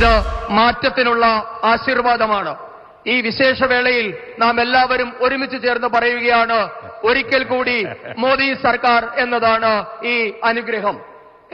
ഇത് മാറ്റത്തിനുള്ള ആശീർവാദമാണ്. ഈ വിശേഷവേളയിൽ നാം എല്ലാവരും ഒരുമിച്ച് ചേർന്ന് പറയുകയാണ്, ഒരിക്കൽ കൂടി മോദി സർക്കാർ എന്നതാണ് ഈ അനുഗ്രഹം.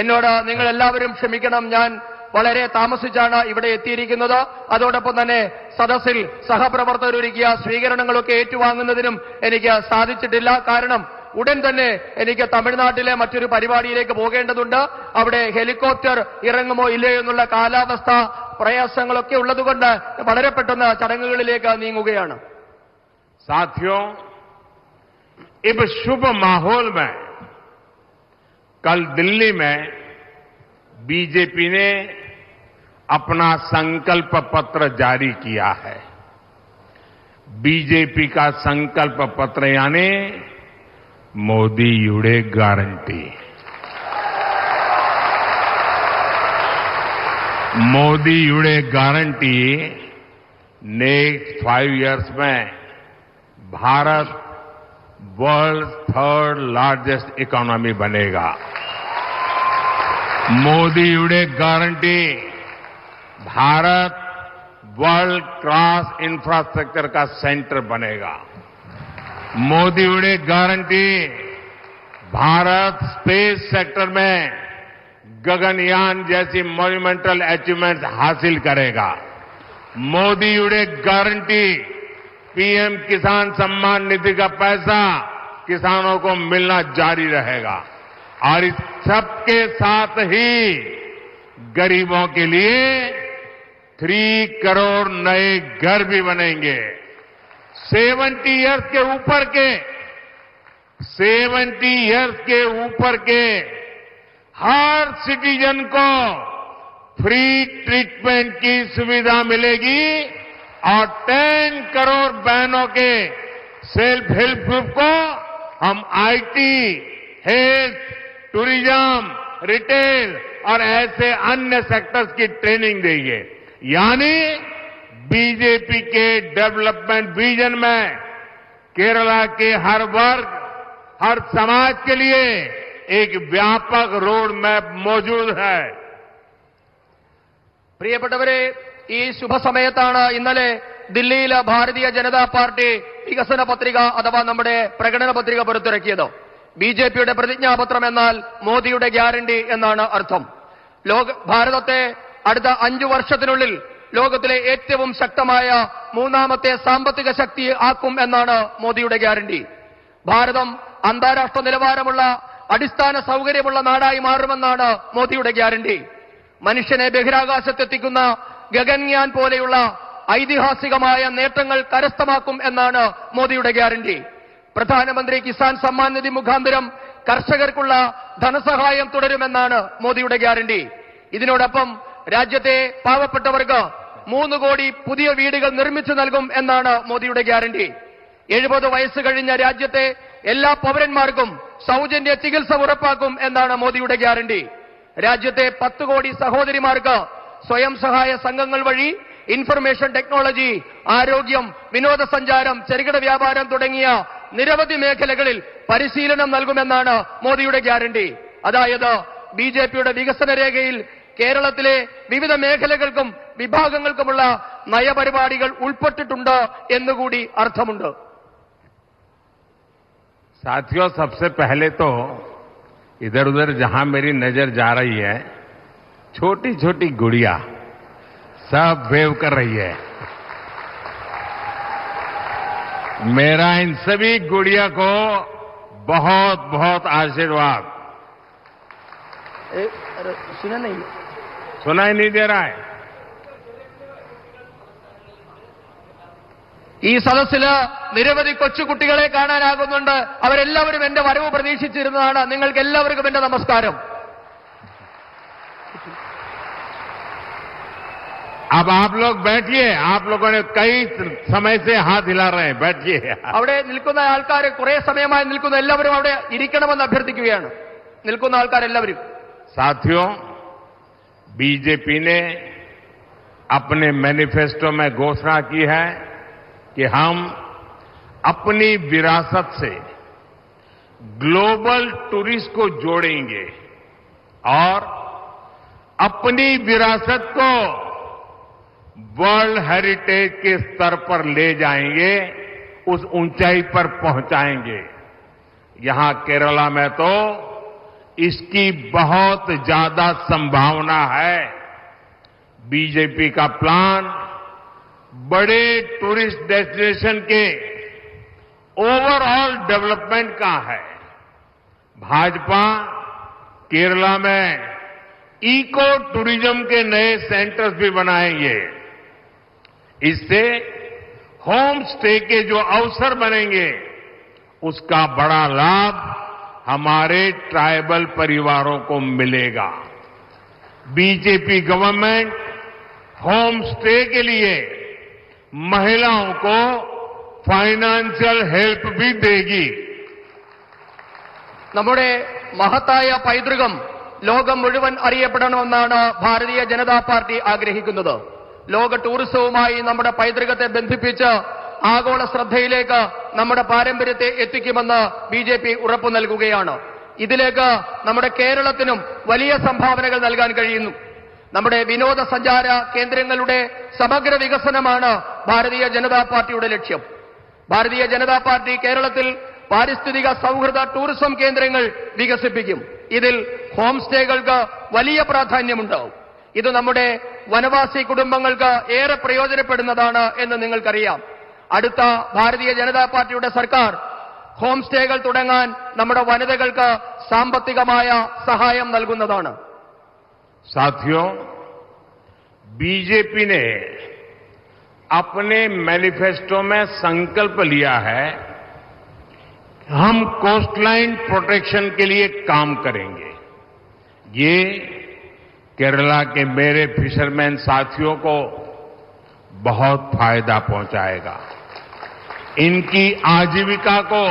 എന്നോട് നിങ്ങൾ എല്ലാവരും ക്ഷമിക്കണം, ഞാൻ വളരെ താമസിച്ചാണ് ഇവിടെ എത്തിയിരിക്കുന്നത്. അതോടൊപ്പം തന്നെ സദസ്സിൽ സഹപ്രവർത്തകരൊരുക്കിയ സ്വീകരണങ്ങളൊക്കെ ഏറ്റുവാങ്ങുന്നതിനും എനിക്ക് സാധിച്ചിട്ടില്ല. കാരണം ഉടൻ തന്നെ എനിക്ക് തമിഴ്നാട്ടിലെ മറ്റൊരു പരിപാടിയിലേക്ക് പോകേണ്ടതുണ്ട്. അവിടെ ഹെലികോപ്റ്റർ ഇറങ്ങുമോ ഇല്ലയോ എന്നുള്ള കാലാവസ്ഥ പ്രയാസങ്ങളൊക്കെ ഉള്ളതുകൊണ്ട് വളരെ പെട്ടെന്ന് ചടങ്ങുകളിലേക്ക് നീങ്ങുകയാണ്. साथियों, इस शुभ माहौल में कल दिल्ली में बीजेपी ने अपना संकल्प पत्र जारी किया है. बीजेपी का संकल्प पत्र यानी मोदी युडे गारंटी. मोदी युडे गारंटी नेक्स्ट 5 इयर्स में Bharat world 3rd largest economy बनेगा. मोदी युडे guarantee Bharat world class infrastructure का सेंटर बनेगा. मोदी युडे गारंटी भारत स्पेस सेक्टर में गगनयान जैसी मॉन्यूमेंटल अचीवमेंट्स हासिल करेगा. मोदी युडे गारंटी पीएम किसान सम्मान निधि का पैसा किसानों को मिलना जारी रहेगा. और इस सबके साथ ही गरीबों के लिए 3 करोड़ नए घर भी बनेंगे. 70 इयर्स के ऊपर के हर सिटीजन को फ्री ट्रीटमेंट की सुविधा मिलेगी. और 10 करोड़ बहनों के सेल्फ हेल्प ग्रुप को हम आईटी, हेल्थ, टूरिज्म, रिटेल और ऐसे अन्य सेक्टर्स की ट्रेनिंग देंगे. यानी बीजेपी के डेवलपमेंट विजन में केरला के हर वर्ग, हर समाज के लिए एक व्यापक रोड मैप मौजूद है. പ്രിയപ്പെട്ടവരെ, ഈ ശുഭസമയത്താണ് ഇന്നലെ ദില്ലിയിൽ ഭാരതീയ ജനതാ പാർട്ടി വികസന പത്രിക അഥവാ നമ്മുടെ പ്രകടന പത്രിക പുറത്തിറക്കിയത്. ബിജെപിയുടെ പ്രതിജ്ഞാപത്രം എന്നാൽ മോദിയുടെ ഗ്യാരണ്ടി എന്നാണ് അർത്ഥം. ഭാരതത്തെ അടുത്ത 5 വർഷത്തിനുള്ളിൽ ലോകത്തിലെ ഏറ്റവും ശക്തമായ 3ാമത്തെ സാമ്പത്തിക ശക്തി ആക്കും എന്നാണ് മോദിയുടെ ഗ്യാരണ്ടി. ഭാരതം അന്താരാഷ്ട്ര നിലവാരമുള്ള അടിസ്ഥാന സൗകര്യമുള്ള നാടായി മാറുമെന്നാണ് മോദിയുടെ ഗ്യാരണ്ടി. മനുഷ്യനെ ബഹിരാകാശത്തെത്തിക്കുന്ന ഗഗൻയാൻ പോലെയുള്ള ഐതിഹാസികമായ നേട്ടങ്ങൾ കരസ്ഥമാക്കും എന്നാണ് മോദിയുടെ ഗ്യാരണ്ടി. പ്രധാനമന്ത്രി കിസാൻ സമ്മാൻ നിധി മുഖാന്തരം കർഷകർക്കുള്ള ധനസഹായം തുടരുമെന്നാണ് മോദിയുടെ ഗ്യാരണ്ടി. ഇതിനോടൊപ്പം രാജ്യത്തെ പാവപ്പെട്ടവർക്ക് 3 കോടി പുതിയ വീടുകൾ നിർമ്മിച്ചു നൽകും എന്നാണ് മോദിയുടെ ഗ്യാരണ്ടി. 70 വയസ്സ് കഴിഞ്ഞ രാജ്യത്തെ എല്ലാ പൗരന്മാർക്കും സൗജന്യ ചികിത്സ ഉറപ്പാക്കും എന്നാണ് മോദിയുടെ ഗ്യാരണ്ടി. രാജ്യത്തെ 10 കോടി സഹോദരിമാർക്ക് സ്വയം സഹായ സംഘങ്ങൾ വഴി ഇൻഫർമേഷൻ ടെക്നോളജി, ആരോഗ്യം, വിനോദസഞ്ചാരം, ചെറുകിട വ്യാപാരം തുടങ്ങിയ നിരവധി മേഖലകളിൽ പരിശീലനം നൽകുമെന്നാണ് മോദിയുടെ ഗ്യാരണ്ടി. അതായത് ബിജെപിയുടെ വികസന രേഖയിൽ കേരളത്തിലെ വിവിധ മേഖലകൾക്കും വിഭാഗങ്ങൾക്കുമുള്ള നയപരിപാടികൾ ഉൾപ്പെട്ടിട്ടുണ്ട് എന്നുകൂടി അർത്ഥമുണ്ട്. साथियों, सबसे पहले तो इधर उधर जहां मेरी नजर जा रही है, छोटी छोटी गुड़िया सब वेव कर रही है. मेरा इन सभी गुड़िया को बहुत बहुत आशीर्वाद. सुनाई नहीं दे रहा है. ഈ സദസ്സില് നിരവധി കൊച്ചുകുട്ടികളെ കാണാനാകുന്നുണ്ട്. അവരെല്ലാവരും എന്റെ വരവ് പ്രതീക്ഷിച്ചിരുന്നതാണ്. നിങ്ങൾക്ക് എല്ലാവർക്കും എന്റെ നമസ്കാരം. अब आप लोग बैठिए. आप लोगों ने कई समय से हाथ हिला रहे हैं. बैठिए. അവിടെ നിൽക്കുന്ന ആൾക്കാർ കുറെ സമയമായി നിൽക്കുന്ന എല്ലാവരും അവിടെ ഇരിക്കണമെന്ന് അഭ്യർത്ഥിക്കുകയാണ്. നിൽക്കുന്ന ആൾക്കാരെല്ലാവരും. साथियों, बीजेपी ने अपने मैनिफेस्टो में घोषणा की है कि हम अपनी विरासत से ग्लोबल टूरिस्ट को जोड़ेंगे और अपनी विरासत को वर्ल्ड हेरिटेज के स्तर पर ले जाएंगे, उस ऊंचाई पर पहुंचाएंगे। यहां केरला में तो इसकी बहुत ज्यादा संभावना है। बीजेपी का प्लान बड़े टूरिस्ट डेस्टिनेशन के ओवरऑल डेवलपमेंट का है। भाजपा केरला में इको टूरिज्म के नए सेंटर्स भी बनाएंगे। इससे होम स्टे के जो अवसर बनेंगे, उसका बड़ा लाभ हमारे ट्राइबल परिवारों को मिलेगा। बीजेपी गवर्नमेंट होम स्टे के लिए महिलाओं को फाइनेंशियल हेल्प भी देगी। നമ്മുടെ മഹത്തായ പൈതൃകം ലോകം മുഴുവൻ അറിയപ്പെടണമെന്നാണ് ഭാരതീയ ജനതാ പാർട്ടി ആഗ്രഹിക്കുന്നത്. ലോക ടൂറിസവുമായി നമ്മുടെ പൈതൃകത്തെ ബന്ധിപ്പിച്ച് ആഗോള ശ്രദ്ധയിലേക്ക് നമ്മുടെ പാരമ്പര്യത്തെ എത്തിക്കുമെന്ന് ബിജെപി ഉറപ്പു നൽകുകയാണ്. ഇതിലേക്ക് നമ്മുടെ കേരളത്തിനും വലിയ സംഭാവനകൾ നൽകാൻ കഴിയുന്നു. നമ്മുടെ വിനോദസഞ്ചാര കേന്ദ്രങ്ങളുടെ സമഗ്ര വികസനമാണ് ഭാരതീയ ജനതാ പാർട്ടിയുടെ ലക്ഷ്യം. ഭാരതീയ ജനതാ പാർട്ടി കേരളത്തിൽ പാരിസ്ഥിതിക സൗഹൃദ ടൂറിസം കേന്ദ്രങ്ങൾ വികസിപ്പിക്കും. ഇതിൽ ഹോം സ്റ്റേകൾക്ക് വലിയ പ്രാധാന്യമുണ്ടാവും. ഇത് നമ്മുടെ വനവാസി കുടുംബങ്ങൾക്ക് ഏറെ പ്രയോജനപ്പെടുന്നതാണ് എന്ന് നിങ്ങൾക്കറിയാം. അടുത്ത ഭാരതീയ ജനതാ പാർട്ടിയുടെ സർക്കാർ ഹോം സ്റ്റേകൾ തുടങ്ങാൻ നമ്മുടെ വനിതകൾക്ക് സാമ്പത്തികമായ സഹായം നൽകുന്നതാണ്. साथियों, बीजेपी ने अपने मैनिफेस्टो में संकल्प लिया है, हम कोस्टलाइन प्रोटेक्शन के लिए काम करेंगे। ये केरला के मेरे फिशरमैन साथियों को बहुत फायदा पहुंचाएगा। इनकी आजीविका को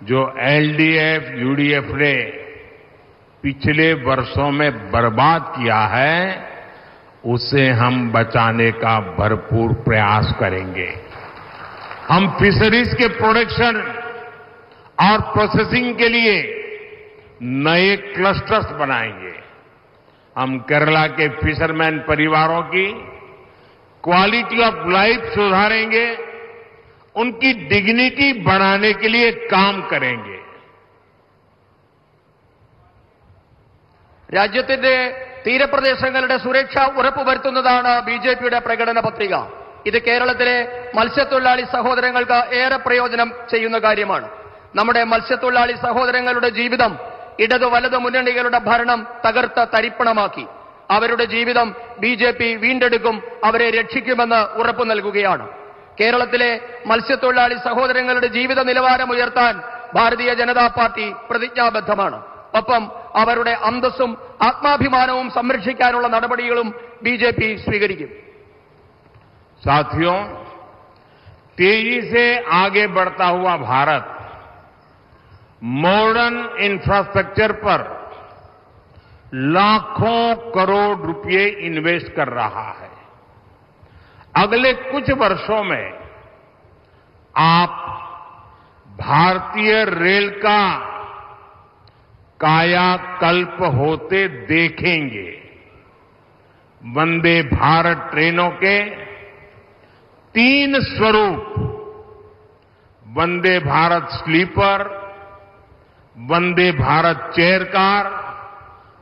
जो एलडीएफ, यूडीएफ ने पिछले वर्षों में बर्बाद किया है, उसे हम बचाने का भरपूर प्रयास करेंगे। हम फिशरीज के प्रोडक्शन और प्रोसेसिंग के लिए नए क्लस्टर्स बनाएंगे। हम केरला के फिशरमैन परिवारों की क्वालिटी ऑफ लाइफ सुधारेंगे, उनकी डिग्निटी बढ़ाने के लिए काम करेंगे। രാജ്യത്തിന്റെ തീരപ്രദേശങ്ങളുടെ സുരക്ഷ ഉറപ്പുവരുത്തുന്നതാണ് ബിജെപിയുടെ പ്രകടന പത്രിക. ഇത് കേരളത്തിലെ മത്സ്യത്തൊഴിലാളി സഹോദരങ്ങൾക്ക് ഏറെ പ്രയോജനം ചെയ്യുന്ന കാര്യമാണ്. നമ്മുടെ മത്സ്യത്തൊഴിലാളി സഹോദരങ്ങളുടെ ജീവിതം ഇടതു വലതു മുന്നണികളുടെ ഭരണം തകർത്ത തരിപ്പണമാക്കി. അവരുടെ ജീവിതം ബിജെപി വീണ്ടെടുക്കും, അവരെ രക്ഷിക്കുമെന്ന് ഉറപ്പു നൽകുകയാണ്. കേരളത്തിലെ മത്സ്യത്തൊഴിലാളി സഹോദരങ്ങളുടെ ജീവിത നിലവാരം ഉയർത്താൻ ഭാരതീയ ജനതാ പാർട്ടി പ്രതിജ്ഞാബദ്ധമാണ്. ഒപ്പം അവരുടെ അന്തസ്സും ആത്മാഭിമാനവും സംരക്ഷിക്കാനുള്ള നടപടികളും ബിജെപി സ്വീകരിക്കും. साथियों, तेजी से आगे बढ़ता हुआ भारत मॉडर्न इंफ्रास्ट्रक्चर पर लाखों करोड़ रुपए इन्वेस्ट कर रहा है। अगले कुछ वर्षों में आप भारतीय रेल का कायाकल्प होते देखेंगे। वंदे भारत ट्रेनों के 3 स्वरूप, Vande Bharat sleeper, Vande Bharat chair car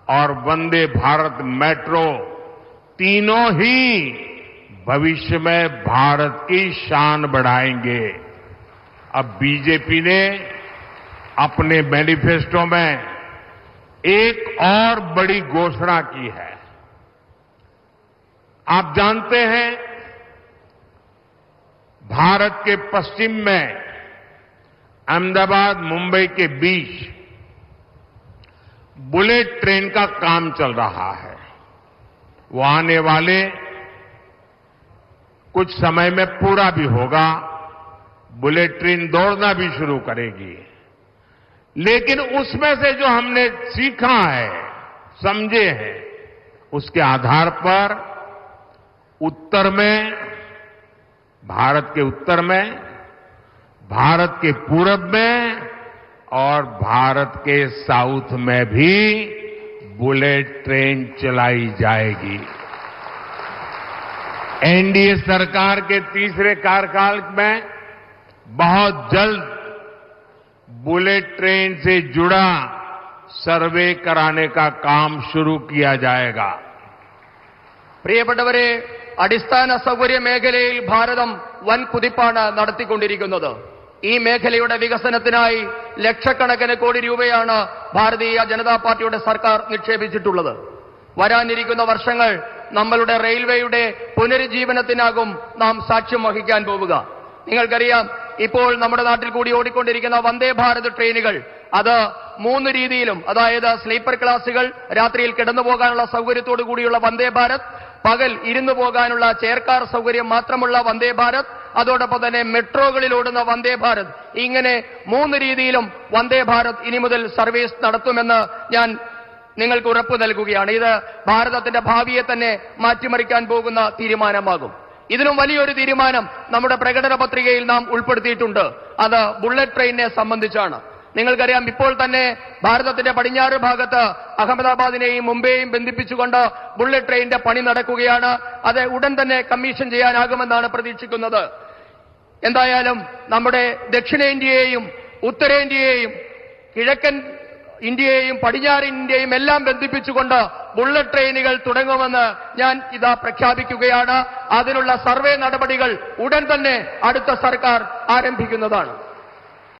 और वंदे भारत मेट्रो, तीनों ही भविष्य में भारत की शान बढ़ाएंगे। अब बीजेपी ने अपने मैनिफेस्टो में एक और बड़ी घोषणा की है। आप जानते हैं, भारत के पश्चिम में अहमदाबाद मुंबई के बीच बुलेट ट्रेन का काम चल रहा है। वो आने वाले कुछ समय में पूरा भी होगा। बुलेट ट्रेन दौड़ना भी शुरू करेगी। लेकिन उसमें से जो हमने सीखा है, समझे हैं, उसके आधार पर उत्तर में, भारत के उत्तर में, भारत के पूरब में और भारत के साउथ में भी बुलेट ट्रेन चलाई जाएगी। एनडीए सरकार के तीसरे कार्यकाल में बहुत जल्द बुलेट ट्रेन से जुड़ा सर्वे कराने का काम शुरू किया जाएगा। പ്രിയപ്പെട്ടവരെ, അടിസ്ഥാന സൗകര്യ മേഖലയിൽ ഭാരതം വൻ കുതിപ്പാണ് നടത്തിക്കൊണ്ടിരിക്കുന്നത്. ഈ മേഖലയുടെ വികസനത്തിനായി ലക്ഷക്കണക്കിന് കോടി രൂപയാണ് ഭാരതീയ ജനതാ പാർട്ടിയുടെ സർക്കാർ നിക്ഷേപിച്ചിട്ടുള്ളത്. വരാനിരിക്കുന്ന വർഷങ്ങൾ നമ്മളുടെ റെയിൽവേയുടെ പുനരുജ്ജീവനത്തിനാകും നാം സാക്ഷ്യം വഹിക്കാൻ പോവുക. നിങ്ങൾക്കറിയാം, ഇപ്പോൾ നമ്മുടെ നാട്ടിൽ കൂടി ഓടിക്കൊണ്ടിരിക്കുന്ന വന്ദേ ഭാരത് ട്രെയിനുകൾ അത് 3 രീതിയിലും, അതായത് സ്ലീപ്പർ ക്ലാസുകൾ, രാത്രിയിൽ കിടന്നുപോകാനുള്ള സൗകര്യത്തോടു കൂടിയുള്ള വന്ദേ ഭാരത്, പകൽ ഇരുന്നു പോകാനുള്ള ചെയർകാർ സൗകര്യം മാത്രമുള്ള വന്ദേ ഭാരത്, അതോടൊപ്പം തന്നെ മെട്രോകളിൽ ഓടുന്ന വന്ദേ ഭാരത്, ഇങ്ങനെ 3 രീതിയിലും വന്ദേ ഭാരത് ഇനി മുതൽ സർവീസ് നടത്തുമെന്ന് ഞാൻ നിങ്ങൾക്ക് ഉറപ്പു നൽകുകയാണ്. ഇത് ഭാരതത്തിന്റെ ഭാവിയെ തന്നെ മാറ്റിമറിക്കാൻ പോകുന്ന തീരുമാനമാകും. ഇതിനും വലിയൊരു തീരുമാനം നമ്മുടെ പ്രകടന പത്രികയിൽ നാം ഉൾപ്പെടുത്തിയിട്ടുണ്ട്. അത് ബുള്ളറ്റ് ട്രെയിനിനെ സംബന്ധിച്ചാണ്. നിങ്ങൾക്കറിയാം, ഇപ്പോൾ തന്നെ ഭാരതത്തിന്റെ പടിഞ്ഞാറ് ഭാഗത്ത് അഹമ്മദാബാദിനെയും മുംബൈയെയും ബന്ധിപ്പിച്ചുകൊണ്ട് ബുള്ളറ്റ് ട്രെയിനിന്റെ പണി നടക്കുകയാണ്. അത് ഉടൻ തന്നെ കമ്മീഷൻ ചെയ്യാനാകുമെന്നാണ് പ്രതീക്ഷിക്കുന്നത്. എന്തായാലും നമ്മുടെ ദക്ഷിണേന്ത്യയെയും ഉത്തരേന്ത്യയെയും കിഴക്കൻ ഇന്ത്യയെയും പടിഞ്ഞാറൻ ഇന്ത്യയും എല്ലാം ബന്ധിപ്പിച്ചുകൊണ്ട് ബുള്ളറ്റ് ട്രെയിനുകൾ തുടങ്ങുമെന്ന് ഞാൻ ഇതാ പ്രഖ്യാപിക്കുകയാണ്. അതിനുള്ള സർവേ നടപടികൾ ഉടൻ തന്നെ അടുത്ത സർക്കാർ ആരംഭിക്കുന്നതാണ്.